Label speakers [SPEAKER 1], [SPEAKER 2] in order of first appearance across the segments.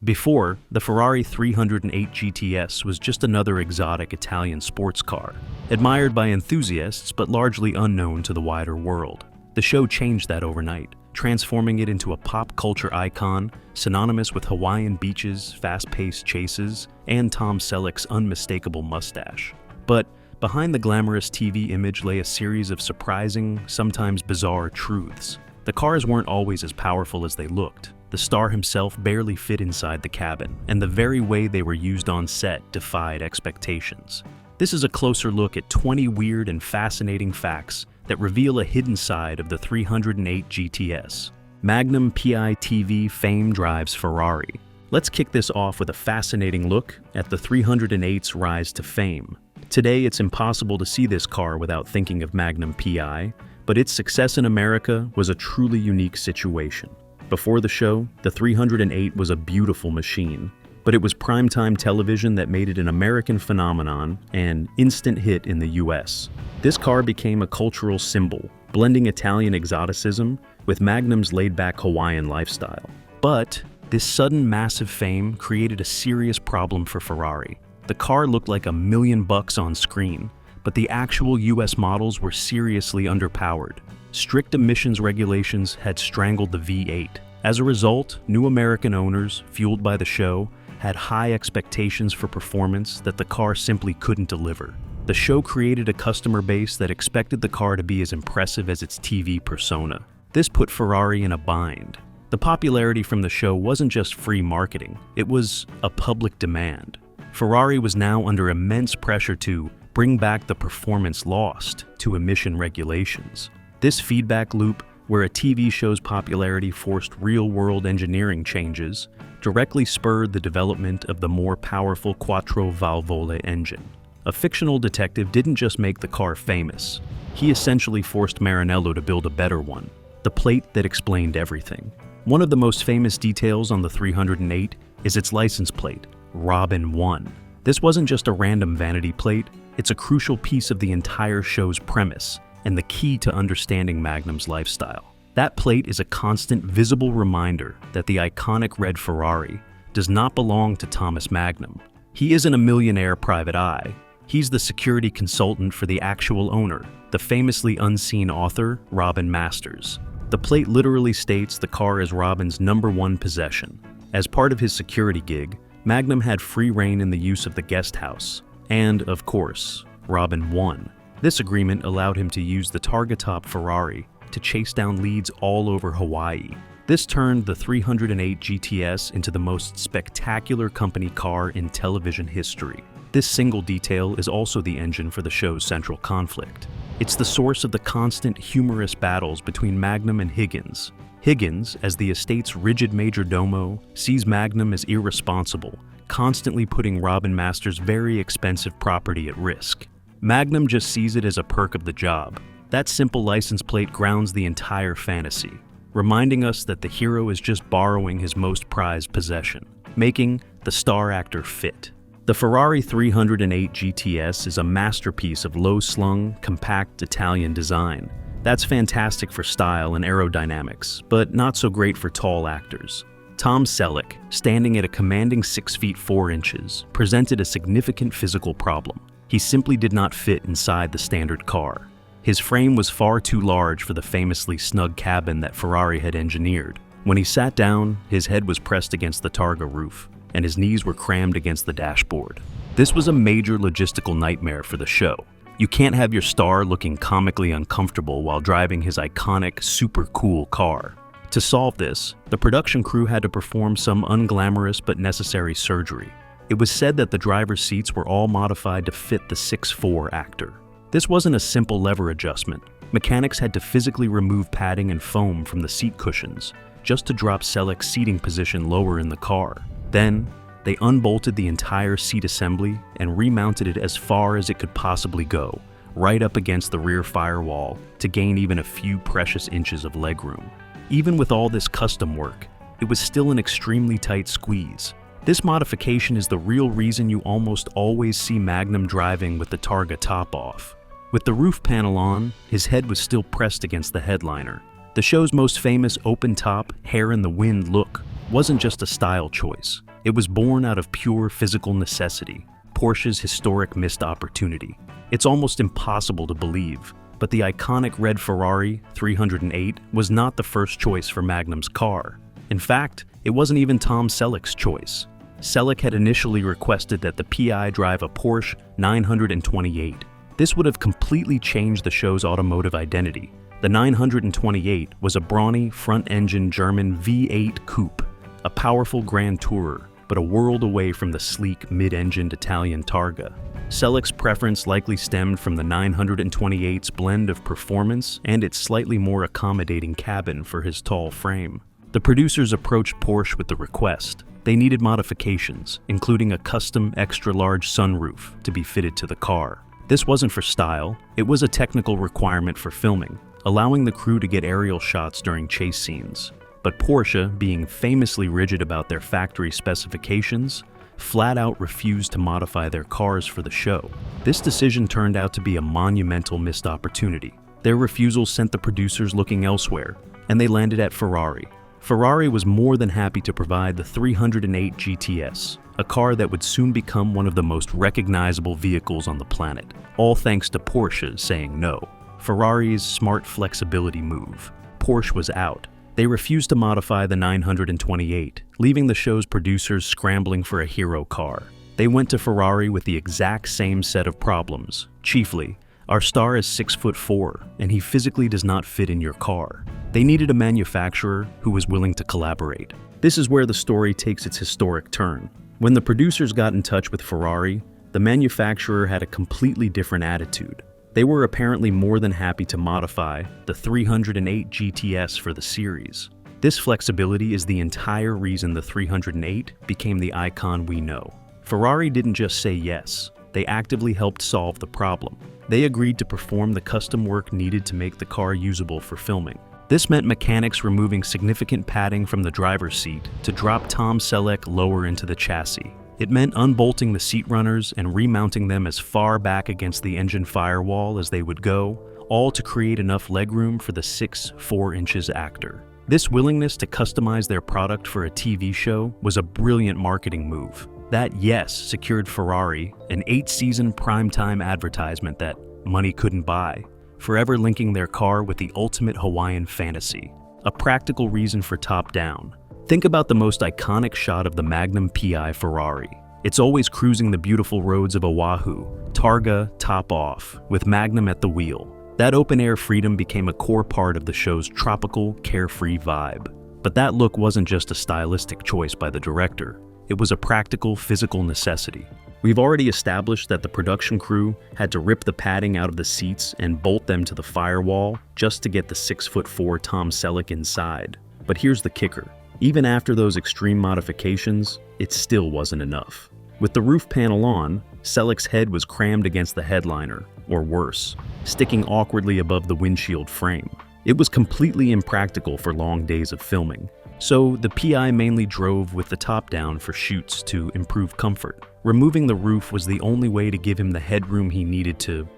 [SPEAKER 1] Before, the Ferrari 308 GTS was just another exotic Italian sports car, admired by enthusiasts but largely unknown to the wider world. The show changed that overnight, transforming it into a pop culture icon synonymous with Hawaiian beaches, fast-paced chases, and Tom Selleck's unmistakable mustache. But behind the glamorous TV image lay a series of surprising, sometimes bizarre truths. The cars weren't always as powerful as they looked. The star himself barely fit inside the cabin, and the very way they were used on set defied expectations. This is a closer look at 20 weird and fascinating facts that reveal a hidden side of the 308 GTS. Magnum P.I. TV fame drives Ferrari. Let's kick this off with a fascinating look at the 308's rise to fame. Today, it's impossible to see this car without thinking of Magnum P.I., but its success in America was a truly unique situation. Before the show, the 308 was a beautiful machine, but it was primetime television that made it an American phenomenon and instant hit in the US. This car became a cultural symbol, blending Italian exoticism with Magnum's laid-back Hawaiian lifestyle. But this sudden massive fame created a serious problem for Ferrari. The car looked like $1 million on screen, but the actual US models were seriously underpowered. Strict emissions regulations had strangled the V8. As a result, new American owners, fueled by the show, had high expectations for performance that the car simply couldn't deliver. The show created a customer base that expected the car to be as impressive as its TV persona. This put Ferrari in a bind. The popularity from the show wasn't just free marketing, it was a public demand. Ferrari was now under immense pressure to bring back the performance lost to emission regulations. This feedback loop, where a TV show's popularity forced real-world engineering changes, directly spurred the development of the more powerful Quattro Valvole engine. A fictional detective didn't just make the car famous. He essentially forced Maranello to build a better one, the plate that explained everything. One of the most famous details on the 308 is its license plate, Robin 1. This wasn't just a random vanity plate, it's a crucial piece of the entire show's premise and the key to understanding Magnum's lifestyle. That plate is a constant visible reminder that the iconic red Ferrari does not belong to Thomas Magnum. He isn't a millionaire private eye. He's the security consultant for the actual owner, the famously unseen author, Robin Masters. The plate literally states the car is Robin's #1 possession. As part of his security gig, Magnum had free rein in the use of the guest house. And, of course, Robin won. This agreement allowed him to use the targa top Ferrari to chase down leads all over Hawaii. This turned the 308 GTS into the most spectacular company car in television history. This single detail is also the engine for the show's central conflict. It's the source of the constant humorous battles between Magnum and Higgins. Higgins, as the estate's rigid majordomo, sees Magnum as irresponsible, constantly putting Robin Masters' very expensive property at risk. Magnum just sees it as a perk of the job. That simple license plate grounds the entire fantasy, reminding us that the hero is just borrowing his most prized possession, making the star actor fit. The Ferrari 308 GTS is a masterpiece of low-slung, compact Italian design. That's fantastic for style and aerodynamics, but not so great for tall actors. Tom Selleck, standing at a commanding 6 feet 4 inches, presented a significant physical problem. He simply did not fit inside the standard car. His frame was far too large for the famously snug cabin that Ferrari had engineered. When he sat down, his head was pressed against the targa roof, and his knees were crammed against the dashboard. This was a major logistical nightmare for the show. You can't have your star looking comically uncomfortable while driving his iconic, super cool car. To solve this, the production crew had to perform some unglamorous but necessary surgery. It was said that the driver's seats were all modified to fit the 6'4" actor. This wasn't a simple lever adjustment. Mechanics had to physically remove padding and foam from the seat cushions, just to drop Selleck's seating position lower in the car. Then, they unbolted the entire seat assembly and remounted it as far as it could possibly go, right up against the rear firewall, to gain even a few precious inches of legroom. Even with all this custom work, it was still an extremely tight squeeze. This modification is the real reason you almost always see Magnum driving with the targa top off. With the roof panel on, his head was still pressed against the headliner. The show's most famous open-top, hair-in-the-wind look wasn't just a style choice. It was born out of pure physical necessity, Porsche's historic missed opportunity. It's almost impossible to believe, but the iconic red Ferrari 308 was not the first choice for Magnum's car. In fact, it wasn't even Tom Selleck's choice. Selleck had initially requested that the P.I. drive a Porsche 928. This would have completely changed the show's automotive identity. The 928 was a brawny, front-engine German V8 coupe, a powerful grand tourer, but a world away from the sleek, mid-engined Italian Targa. Selleck's preference likely stemmed from the 928's blend of performance and its slightly more accommodating cabin for his tall frame. The producers approached Porsche with the request. They needed modifications, including a custom extra-large sunroof to be fitted to the car. This wasn't for style, it was a technical requirement for filming, allowing the crew to get aerial shots during chase scenes. But Porsche, being famously rigid about their factory specifications, flat out refused to modify their cars for the show. This decision turned out to be a monumental missed opportunity. Their refusal sent the producers looking elsewhere, and they landed at Ferrari. Ferrari was more than happy to provide the 308 GTS, a car that would soon become one of the most recognizable vehicles on the planet, all thanks to Porsche saying no. Ferrari's smart flexibility move. Porsche was out. They refused to modify the 928, leaving the show's producers scrambling for a hero car. They went to Ferrari with the exact same set of problems. Chiefly, our star is 6'4", and he physically does not fit in your car. They needed a manufacturer who was willing to collaborate. This is where the story takes its historic turn. When the producers got in touch with Ferrari, the manufacturer had a completely different attitude. They were apparently more than happy to modify the 308 GTS for the series. This flexibility is the entire reason the 308 became the icon we know. Ferrari didn't just say yes, they actively helped solve the problem. They agreed to perform the custom work needed to make the car usable for filming. This meant mechanics removing significant padding from the driver's seat to drop Tom Selleck lower into the chassis. It meant unbolting the seat runners and remounting them as far back against the engine firewall as they would go, all to create enough legroom for the 6'4" actor. This willingness to customize their product for a TV show was a brilliant marketing move. That yes secured Ferrari an 8-season primetime advertisement that money couldn't buy, forever linking their car with the ultimate Hawaiian fantasy. A practical reason for top-down. Think about the most iconic shot of the Magnum P.I. Ferrari. It's always cruising the beautiful roads of Oahu, targa top off, with Magnum at the wheel. That open-air freedom became a core part of the show's tropical, carefree vibe. But that look wasn't just a stylistic choice by the director. It was a practical, physical necessity. We've already established that the production crew had to rip the padding out of the seats and bolt them to the firewall just to get the 6'4" Tom Selleck inside. But here's the kicker. Even after those extreme modifications, it still wasn't enough. With the roof panel on, Selleck's head was crammed against the headliner, or worse, sticking awkwardly above the windshield frame. It was completely impractical for long days of filming. So the P.I. mainly drove with the top down for shoots to improve comfort. Removing the roof was the only way to give him the headroom he needed to,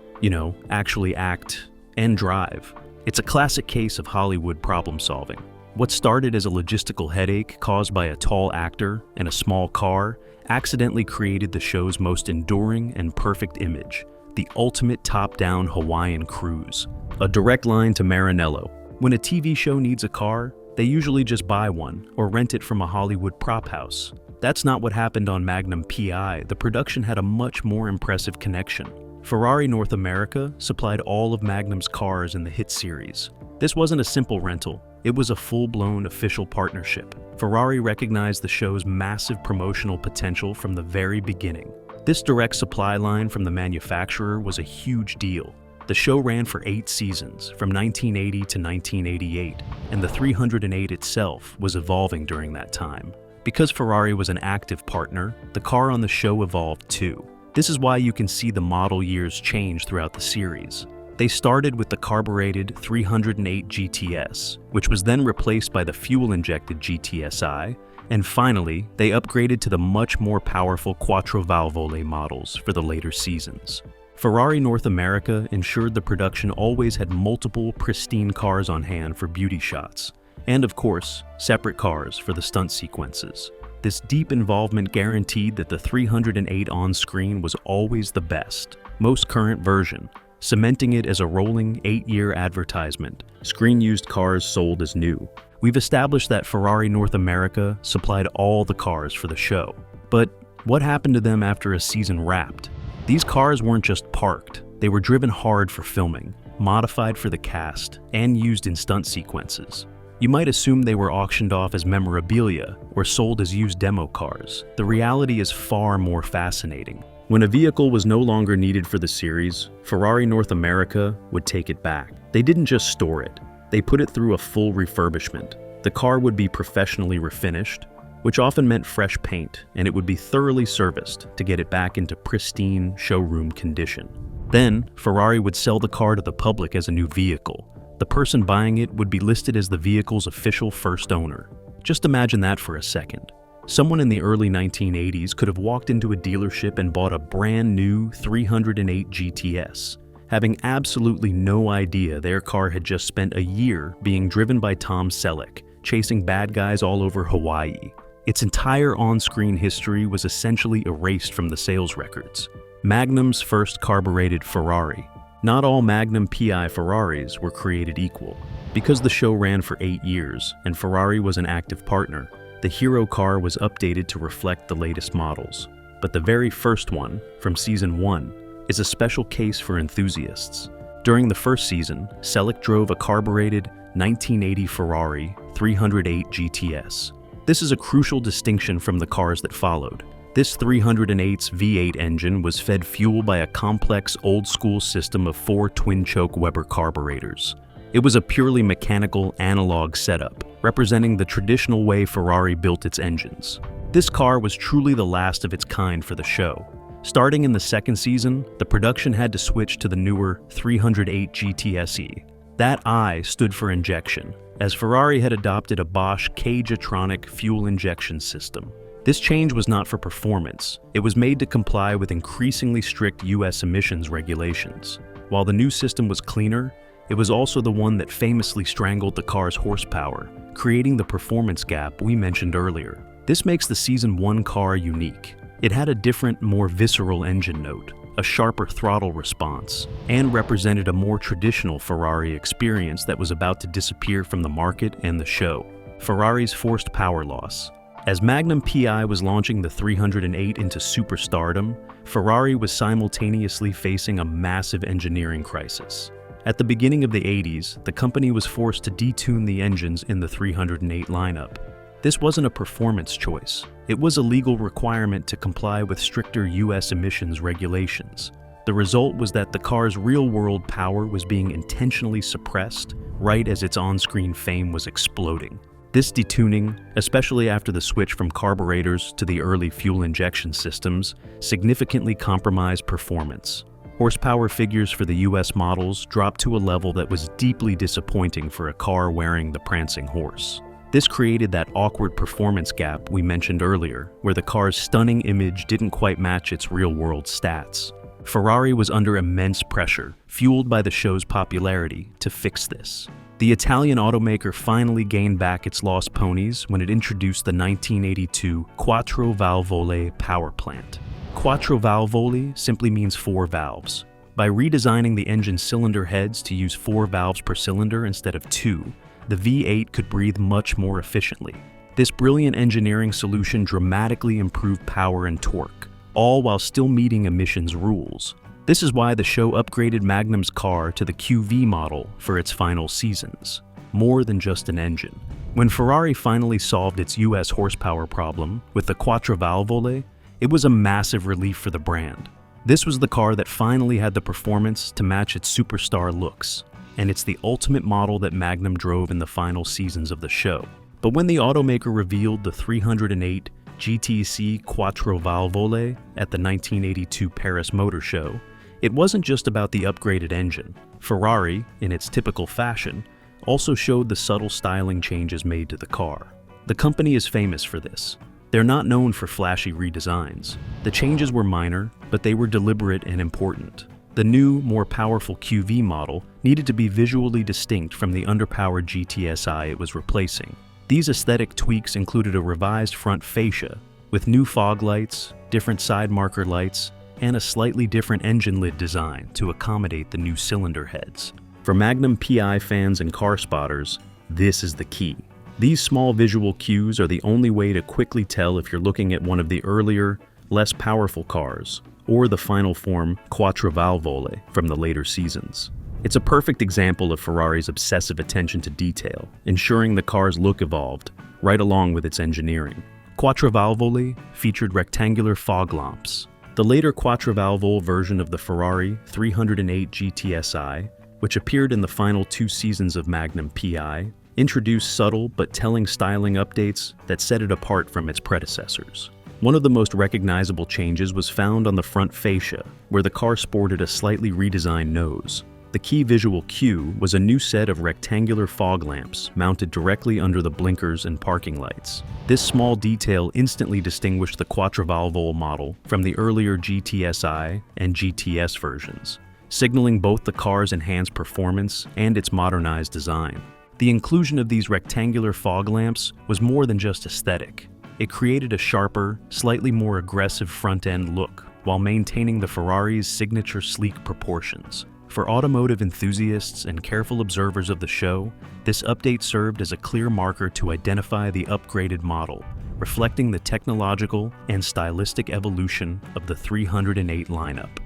[SPEAKER 1] actually act and drive. It's a classic case of Hollywood problem solving. What started as a logistical headache caused by a tall actor and a small car accidentally created the show's most enduring and perfect image, the ultimate top-down Hawaiian cruise. A direct line to Maranello. When a TV show needs a car, they usually just buy one or rent it from a Hollywood prop house. That's not what happened on Magnum P.I. The production had a much more impressive connection. Ferrari North America supplied all of Magnum's cars in the hit series. This wasn't a simple rental. It was a full-blown official partnership. Ferrari recognized the show's massive promotional potential from the very beginning. This direct supply line from the manufacturer was a huge deal. The show ran for 8 seasons, from 1980 to 1988, and the 308 itself was evolving during that time. Because Ferrari was an active partner, the car on the show evolved too. This is why you can see the model years change throughout the series. They started with the carbureted 308 GTS, which was then replaced by the fuel-injected GTSI, and finally, they upgraded to the much more powerful Quattro Valvole models for the later seasons. Ferrari North America ensured the production always had multiple pristine cars on hand for beauty shots, and of course, separate cars for the stunt sequences. This deep involvement guaranteed that the 308 on-screen was always the best, most current version, cementing it as a rolling 8-year advertisement. Screen-used cars sold as new. We've established that Ferrari North America supplied all the cars for the show. But what happened to them after a season wrapped? These cars weren't just parked, they were driven hard for filming, modified for the cast, and used in stunt sequences. You might assume they were auctioned off as memorabilia or sold as used demo cars. The reality is far more fascinating. When a vehicle was no longer needed for the series, Ferrari North America would take it back. They didn't just store it, they put it through a full refurbishment. The car would be professionally refinished, which often meant fresh paint, and it would be thoroughly serviced to get it back into pristine showroom condition. Then, Ferrari would sell the car to the public as a new vehicle. The person buying it would be listed as the vehicle's official first owner. Just imagine that for a second. Someone in the early 1980s could have walked into a dealership and bought a brand new 308 GTS, having absolutely no idea their car had just spent a year being driven by Tom Selleck, chasing bad guys all over Hawaii. Its entire on-screen history was essentially erased from the sales records. Magnum's first carbureted Ferrari. Not all Magnum P.I. Ferraris were created equal. Because the show ran for 8 years and Ferrari was an active partner, the hero car was updated to reflect the latest models. But the very first one, from season 1, is a special case for enthusiasts. During the first season, Selleck drove a carbureted 1980 Ferrari 308 GTS. This is a crucial distinction from the cars that followed. This 308's V8 engine was fed fuel by a complex old-school system of 4 twin-choke Weber carburetors. It was a purely mechanical, analog setup, representing the traditional way Ferrari built its engines. This car was truly the last of its kind for the show. Starting in the second season, the production had to switch to the newer 308 GTSE. That I stood for injection, as Ferrari had adopted a Bosch Cage-atronic fuel injection system. This change was not for performance. It was made to comply with increasingly strict US emissions regulations. While the new system was cleaner, it was also the one that famously strangled the car's horsepower, creating the performance gap we mentioned earlier. This makes the Season 1 car unique. It had a different, more visceral engine note, a sharper throttle response, and represented a more traditional Ferrari experience that was about to disappear from the market and the show. Ferrari's forced power loss. As Magnum P.I. was launching the 308 into superstardom, Ferrari was simultaneously facing a massive engineering crisis. At the beginning of the 80s, the company was forced to detune the engines in the 308 lineup. This wasn't a performance choice. It was a legal requirement to comply with stricter US emissions regulations. The result was that the car's real-world power was being intentionally suppressed right as its on-screen fame was exploding. This detuning, especially after the switch from carburetors to the early fuel injection systems, significantly compromised performance. Horsepower figures for the US models dropped to a level that was deeply disappointing for a car wearing the prancing horse. This created that awkward performance gap we mentioned earlier, where the car's stunning image didn't quite match its real-world stats. Ferrari was under immense pressure, fueled by the show's popularity, to fix this. The Italian automaker finally gained back its lost ponies when it introduced the 1982 Quattro Valvole power plant. Quattro Valvole simply means 4 valves. By redesigning the engine cylinder heads to use 4 valves per cylinder instead of 2, the V8 could breathe much more efficiently. This brilliant engineering solution dramatically improved power and torque, all while still meeting emissions rules. This is why the show upgraded Magnum's car to the QV model for its final seasons, more than just an engine. When Ferrari finally solved its US horsepower problem with the Quattro Valvole, it was a massive relief for the brand. This was the car that finally had the performance to match its superstar looks, and it's the ultimate model that Magnum drove in the final seasons of the show. But when the automaker revealed the 308 GTC Quattro Valvole at the 1982 Paris Motor Show, it wasn't just about the upgraded engine. Ferrari, in its typical fashion, also showed the subtle styling changes made to the car. The company is famous for this. They're not known for flashy redesigns. The changes were minor, but they were deliberate and important. The new, more powerful QV model needed to be visually distinct from the underpowered GTSI it was replacing. These aesthetic tweaks included a revised front fascia, with new fog lights, different side marker lights, and a slightly different engine lid design to accommodate the new cylinder heads. For Magnum P.I. fans and car spotters, this is the key. These small visual cues are the only way to quickly tell if you're looking at one of the earlier, less powerful cars, or the final form Quattrovalvole from the later seasons. It's a perfect example of Ferrari's obsessive attention to detail, ensuring the car's look evolved, right along with its engineering. Quattrovalvole featured rectangular fog lamps. The later Quattrovalvole version of the Ferrari 308 GTS, which appeared in the final 2 seasons of Magnum P.I, introduced subtle but telling styling updates that set it apart from its predecessors. One of the most recognizable changes was found on the front fascia, where the car sported a slightly redesigned nose. The key visual cue was a new set of rectangular fog lamps mounted directly under the blinkers and parking lights. This small detail instantly distinguished the Quattrovalvole model from the earlier GTSI and GTS versions, signaling both the car's enhanced performance and its modernized design. The inclusion of these rectangular fog lamps was more than just aesthetic. It created a sharper, slightly more aggressive front-end look, while maintaining the Ferrari's signature sleek proportions. For automotive enthusiasts and careful observers of the show, this update served as a clear marker to identify the upgraded model, reflecting the technological and stylistic evolution of the 308 lineup.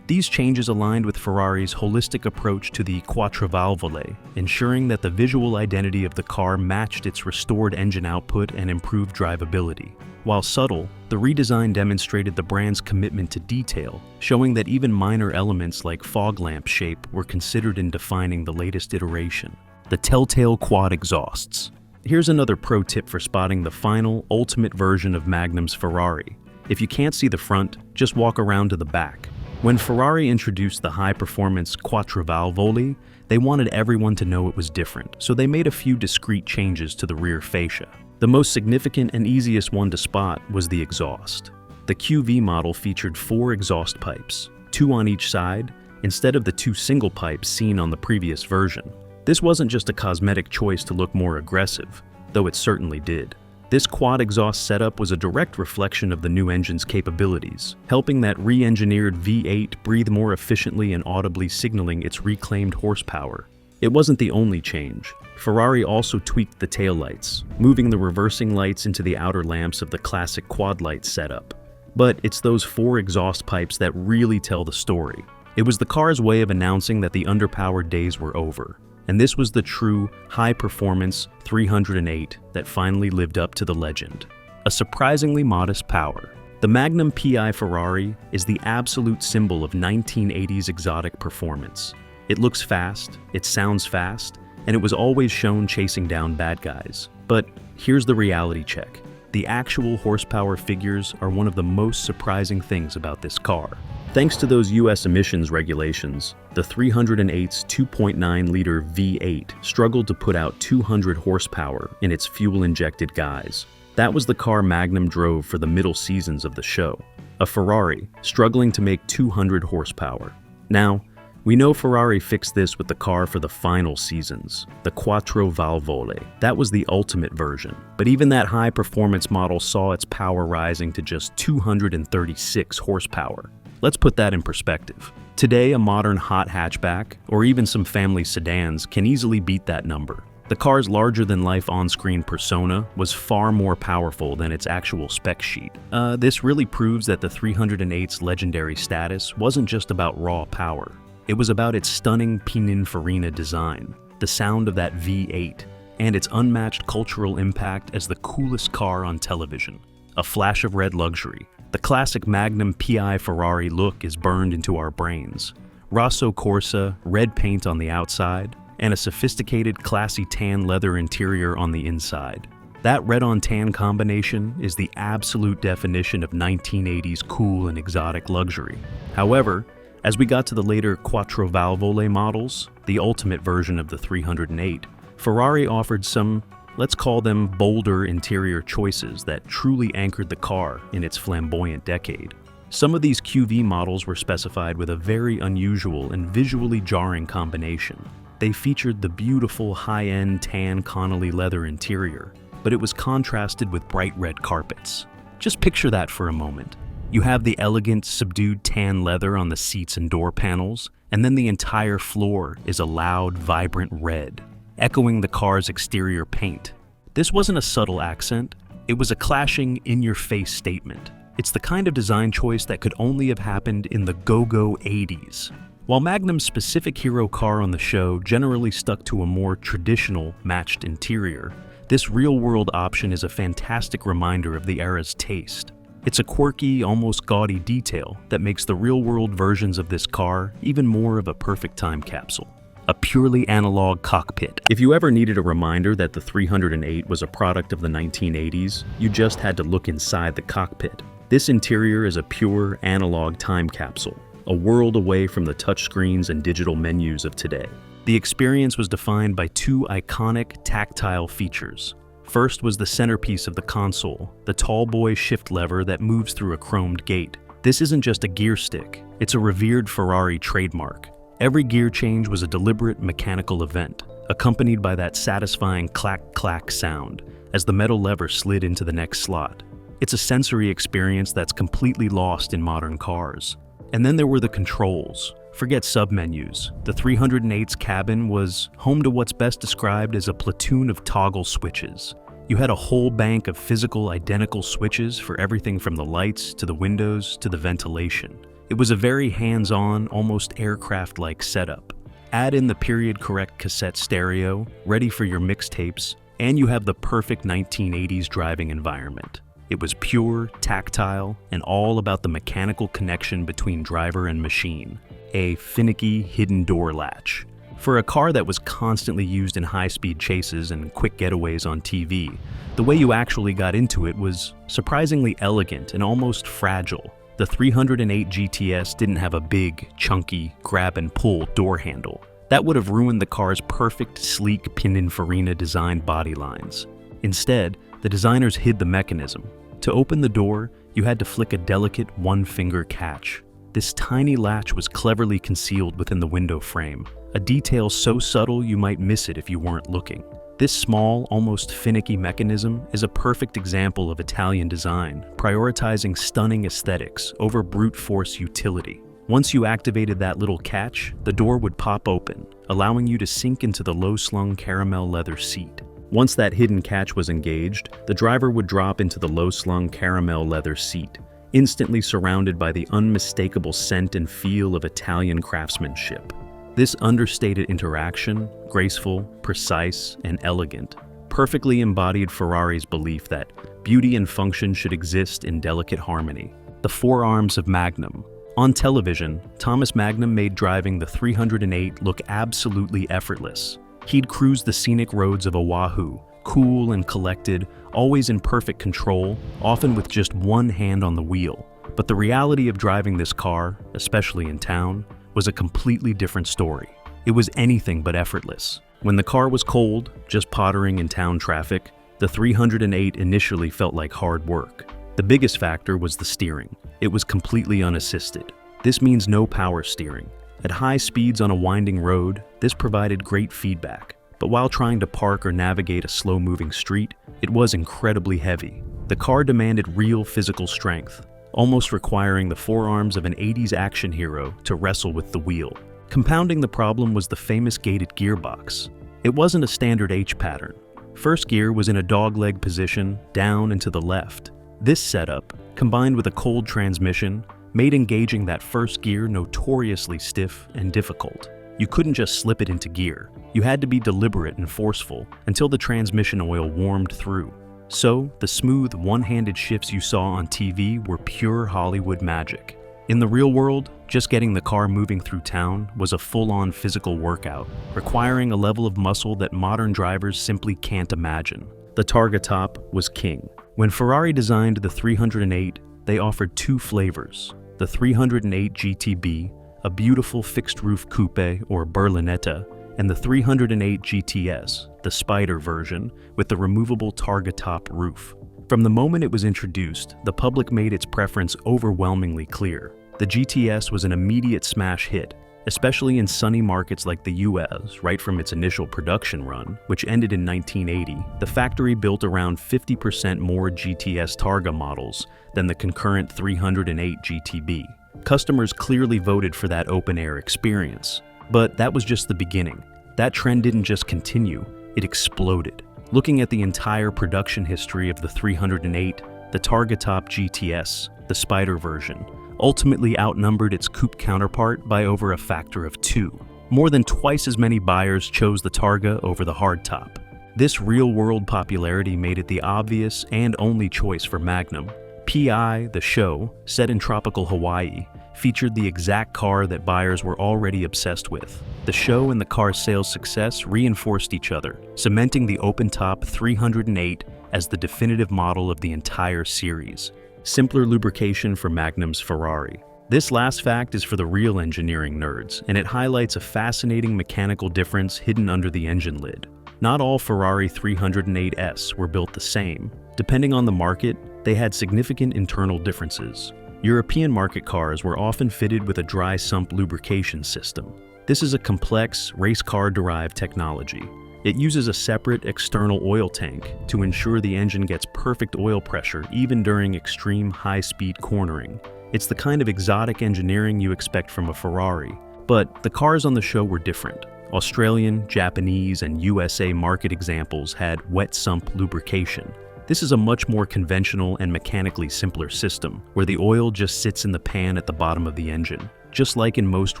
[SPEAKER 1] These changes aligned with Ferrari's holistic approach to the Quattrovalvole, ensuring that the visual identity of the car matched its restored engine output and improved drivability. While subtle, the redesign demonstrated the brand's commitment to detail, showing that even minor elements like fog lamp shape were considered in defining the latest iteration. The telltale quad exhausts. Here's another pro tip for spotting the final, ultimate version of Magnum's Ferrari. If you can't see the front, just walk around to the back. When Ferrari introduced the high-performance Quattrovalvole, they wanted everyone to know it was different, so they made a few discrete changes to the rear fascia. The most significant and easiest one to spot was the exhaust. The QV model featured 4 exhaust pipes, 2 on each side, instead of the 2 single pipes seen on the previous version. This wasn't just a cosmetic choice to look more aggressive, though it certainly did. This quad exhaust setup was a direct reflection of the new engine's capabilities, helping that re-engineered V8 breathe more efficiently and audibly signaling its reclaimed horsepower. It wasn't the only change. Ferrari also tweaked the taillights, moving the reversing lights into the outer lamps of the classic quad light setup. But it's those 4 exhaust pipes that really tell the story. It was the car's way of announcing that the underpowered days were over. And this was the true, high-performance 308 that finally lived up to the legend. A surprisingly modest power. The Magnum P.I. Ferrari is the absolute symbol of 1980s exotic performance. It looks fast, it sounds fast, and it was always shown chasing down bad guys. But here's the reality check. The actual horsepower figures are one of the most surprising things about this car. Thanks to those US emissions regulations, the 308's 2.9-liter V8 struggled to put out 200 horsepower in its fuel-injected guise. That was the car Magnum drove for the middle seasons of the show. A Ferrari struggling to make 200 horsepower. Now, we know Ferrari fixed this with the car for the final seasons, the Quattrovalvole. That was the ultimate version. But even that high-performance model saw its power rising to just 236 horsepower. Let's put that in perspective. Today, a modern hot hatchback, or even some family sedans, can easily beat that number. The car's larger-than-life on-screen persona was far more powerful than its actual spec sheet. This really proves that the 308's legendary status wasn't just about raw power. It was about its stunning Pininfarina design, the sound of that V8, and its unmatched cultural impact as the coolest car on television. A flash of red luxury. The classic Magnum P.I. Ferrari look is burned into our brains. Rosso Corsa, red paint on the outside, and a sophisticated, classy tan leather interior on the inside. That red-on-tan combination is the absolute definition of 1980s cool and exotic luxury. However, as we got to the later Quattrovalvole models, the ultimate version of the 308, Ferrari offered some, let's call them bolder interior choices that truly anchored the car in its flamboyant decade. Some of these QV models were specified with a very unusual and visually jarring combination. They featured the beautiful high-end tan Connolly leather interior, but it was contrasted with bright red carpets. Just picture that for a moment. You have the elegant, subdued tan leather on the seats and door panels, and then the entire floor is a loud, vibrant red, echoing the car's exterior paint. This wasn't a subtle accent, it was a clashing, in-your-face statement. It's the kind of design choice that could only have happened in the go-go 80s. While Magnum's specific hero car on the show generally stuck to a more traditional, matched interior, this real-world option is a fantastic reminder of the era's taste. It's a quirky, almost gaudy detail that makes the real-world versions of this car even more of a perfect time capsule. A purely analog cockpit. If you ever needed a reminder that the 308 was a product of the 1980s, you just had to look inside the cockpit. This interior is a pure analog time capsule, a world away from the touchscreens and digital menus of today. The experience was defined by two iconic tactile features. First was the centerpiece of the console, the tall boy shift lever that moves through a chromed gate. This isn't just a gear stick, it's a revered Ferrari trademark. Every gear change was a deliberate mechanical event, accompanied by that satisfying clack-clack sound as the metal lever slid into the next slot. It's a sensory experience that's completely lost in modern cars. And then there were the controls. Forget submenus. The 308's cabin was home to what's best described as a platoon of toggle switches. You had a whole bank of physical identical switches for everything from the lights to the windows to the ventilation. It was a very hands-on, almost aircraft-like setup. Add in the period-correct cassette stereo, ready for your mixtapes, and you have the perfect 1980s driving environment. It was pure, tactile, and all about the mechanical connection between driver and machine. A finicky, hidden door latch. For a car that was constantly used in high-speed chases and quick getaways on TV, the way you actually got into it was surprisingly elegant and almost fragile. The 308 GTS didn't have a big, chunky, grab-and-pull door handle. That would have ruined the car's perfect, sleek Pininfarina-designed body lines. Instead, the designers hid the mechanism. To open the door, you had to flick a delicate one-finger catch. This tiny latch was cleverly concealed within the window frame, a detail so subtle you might miss it if you weren't looking. This small, almost finicky mechanism is a perfect example of Italian design, prioritizing stunning aesthetics over brute force utility. Once you activated that little catch, the door would pop open, allowing you to sink into the low-slung caramel leather seat. Once that hidden catch was engaged, the driver would drop into the low-slung caramel leather seat, instantly surrounded by the unmistakable scent and feel of Italian craftsmanship. This understated interaction, graceful, precise, and elegant, perfectly embodied Ferrari's belief that beauty and function should exist in delicate harmony. The forearms of Magnum. On television, Thomas Magnum made driving the 308 look absolutely effortless. He'd cruise the scenic roads of Oahu, cool and collected, always in perfect control, often with just one hand on the wheel. But the reality of driving this car, especially in town, was a completely different story. It was anything but effortless. When the car was cold, just pottering in town traffic, the 308 initially felt like hard work. The biggest factor was the steering. It was completely unassisted. This means no power steering. At high speeds on a winding road, this provided great feedback. But while trying to park or navigate a slow-moving street, it was incredibly heavy. The car demanded real physical strength, almost requiring the forearms of an 80s action hero to wrestle with the wheel. Compounding the problem was the famous gated gearbox. It wasn't a standard H pattern. First gear was in a dogleg position, down and to the left. This setup, combined with a cold transmission, made engaging that first gear notoriously stiff and difficult. You couldn't just slip it into gear. You had to be deliberate and forceful until the transmission oil warmed through. So, the smooth, one-handed shifts you saw on TV were pure Hollywood magic. In the real world, just getting the car moving through town was a full-on physical workout, requiring a level of muscle that modern drivers simply can't imagine. The targa top was king. When Ferrari designed the 308, they offered two flavors: the 308 GTB, a beautiful fixed-roof coupe or berlinetta, and the 308 GTS, the Spider version, with the removable targa top roof. From the moment it was introduced, the public made its preference overwhelmingly clear. The GTS was an immediate smash hit, especially in sunny markets like the US. Right from its initial production run, which ended in 1980, the factory built around 50% more GTS Targa models than the concurrent 308 GTB. Customers clearly voted for that open-air experience. But that was just the beginning. That trend didn't just continue, it exploded. Looking at the entire production history of the 308, the Targa Top GTS, the Spider version, ultimately outnumbered its coupe counterpart by over a factor of 2. More than twice as many buyers chose the Targa over the hardtop. This real-world popularity made it the obvious and only choice for Magnum. P.I, the show, set in tropical Hawaii, featured the exact car that buyers were already obsessed with. The show and the car's sales success reinforced each other, cementing the open-top 308 as the definitive model of the entire series. Simpler lubrication for Magnum's Ferrari. This last fact is for the real engineering nerds, and it highlights a fascinating mechanical difference hidden under the engine lid. Not all Ferrari 308s were built the same. Depending on the market, they had significant internal differences. European market cars were often fitted with a dry sump lubrication system. This is a complex, race car-derived technology. It uses a separate external oil tank to ensure the engine gets perfect oil pressure even during extreme high-speed cornering. It's the kind of exotic engineering you expect from a Ferrari. But the cars on the show were different. Australian, Japanese, and USA market examples had wet sump lubrication. This is a much more conventional and mechanically simpler system, where the oil just sits in the pan at the bottom of the engine, just like in most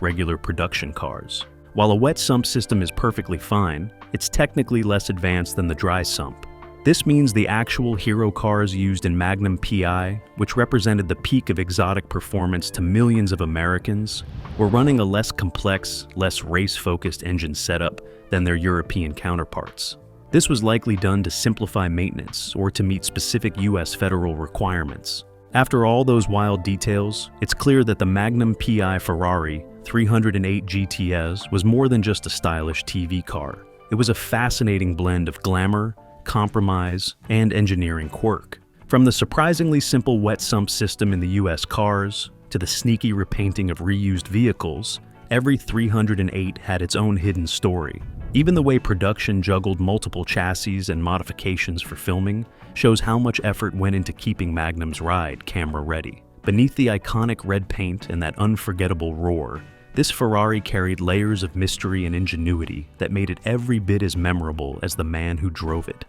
[SPEAKER 1] regular production cars. While a wet sump system is perfectly fine, it's technically less advanced than the dry sump. This means the actual hero cars used in Magnum P.I, which represented the peak of exotic performance to millions of Americans, were running a less complex, less race-focused engine setup than their European counterparts. This was likely done to simplify maintenance or to meet specific US federal requirements. After all those wild details, it's clear that the Magnum P.I Ferrari 308 GTS was more than just a stylish TV car. It was a fascinating blend of glamour, compromise, and engineering quirk. From the surprisingly simple wet sump system in the US cars, to the sneaky repainting of reused vehicles, every 308 had its own hidden story. Even the way production juggled multiple chassis and modifications for filming shows how much effort went into keeping Magnum's ride camera-ready. Beneath the iconic red paint and that unforgettable roar, this Ferrari carried layers of mystery and ingenuity that made it every bit as memorable as the man who drove it.